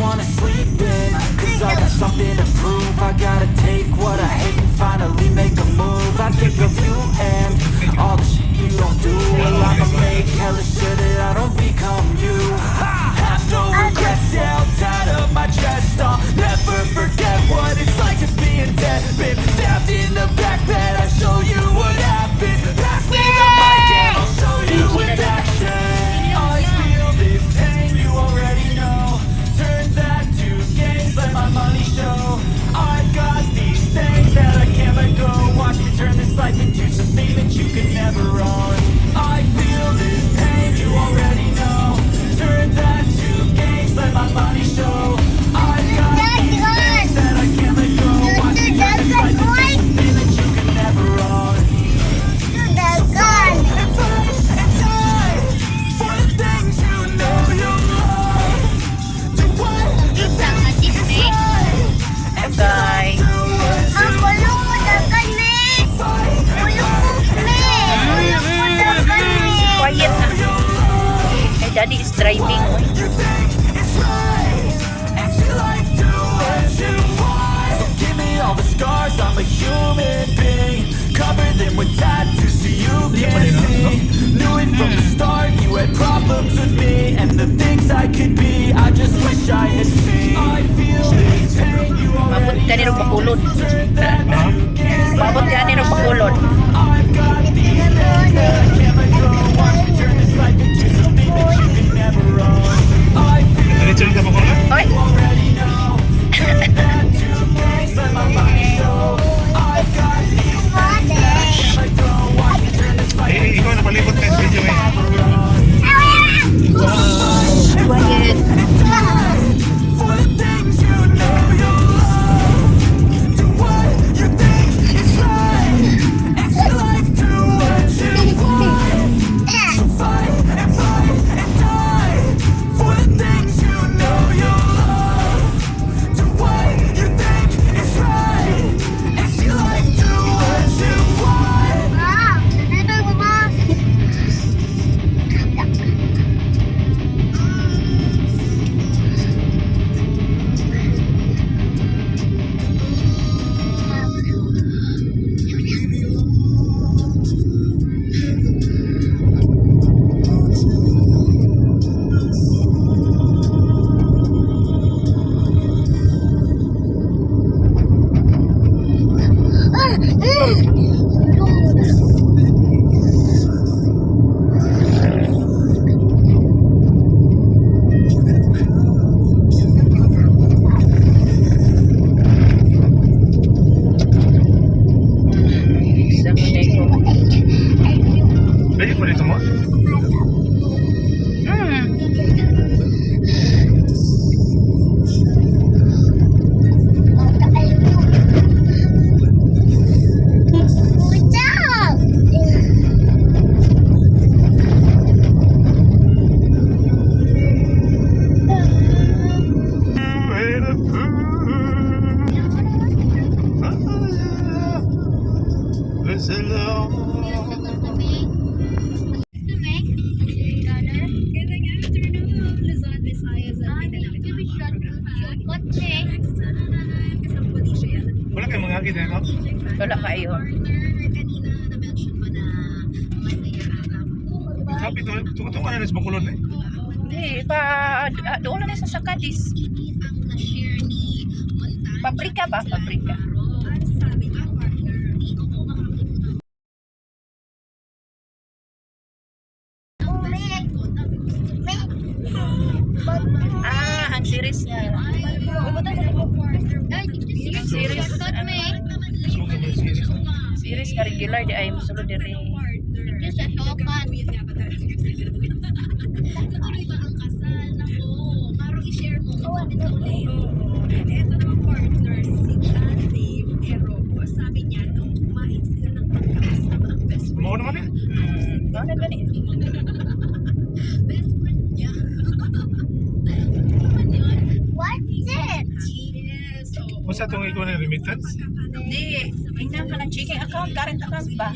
wanna sleep in, cause I got something to prove. I gotta take what I hate and finally make a move. I think of you and all the shit you don't do. Well, I'ma make hella sure that I don't become you. Have no regrets, yeah, I'll tie up my chest. I'll never forget what it's like to be in debt. Been stabbed in the back bed, I'll show you what happens. Pass me the mic and I'll show you with action. I feel this pain, you already know. Turn that to gains, let my money show. I've got these things that I can't let go. Watch me turn this life into something that you can never own. I feel this pain, you already know. Turn that to gains, let my money show. I've got these things that I can't let go. Watch me turn this life into something that you can never own. So fight and fight and die for the things you know you love. Do what you think is right and Bye. do what you Quiet na. Hey, daddy is driving. you think is right and see life do what you want. So give me all the scars, I'm a human being. Cover them with tattoos so you can see. Knew it from the start, you had problems with me and the things I could be, I just wish I had seen. I feel this pain, you Mabot already ka nito pakulod. Mabot ka nito pakulod. I've got these things that I can't let go. Watch me turn this life into something that you can never own. I feel Hoy! you already know. Turn that to gains, let my money show. I've got these things that I can't let go. Watch me turn this life into Ikaw napalibot ka sa video eh. Quiet. for the things you know you love. Do what you think is right and see life do what you want. So fight and die for the things you know you love. Do what you think is right and see life do what you want. Isang negro. Pwede mo dito mo? Wala kayong mga agad no? Wala kayo. Sabi ito, ito nga na sa Bacolod eh. Hindi, doon na sa Sakadis. Pabrika ba? Pabrika. Ang series niya. Ang series. Series ka regular di ay musulod diri. Natuloy ba ang kasal? Nako, parang i-share mo. Ito naman partner, si Lathe, pero sabi niya nung kumain sila ng pagkakasama ang best friend. Mao naman eh. Ano na gani? Best friend niya. What's it? Yes. Kung sa itong ikaw na remittance? Hindi. Tingnan ka ng checking account, current account ba?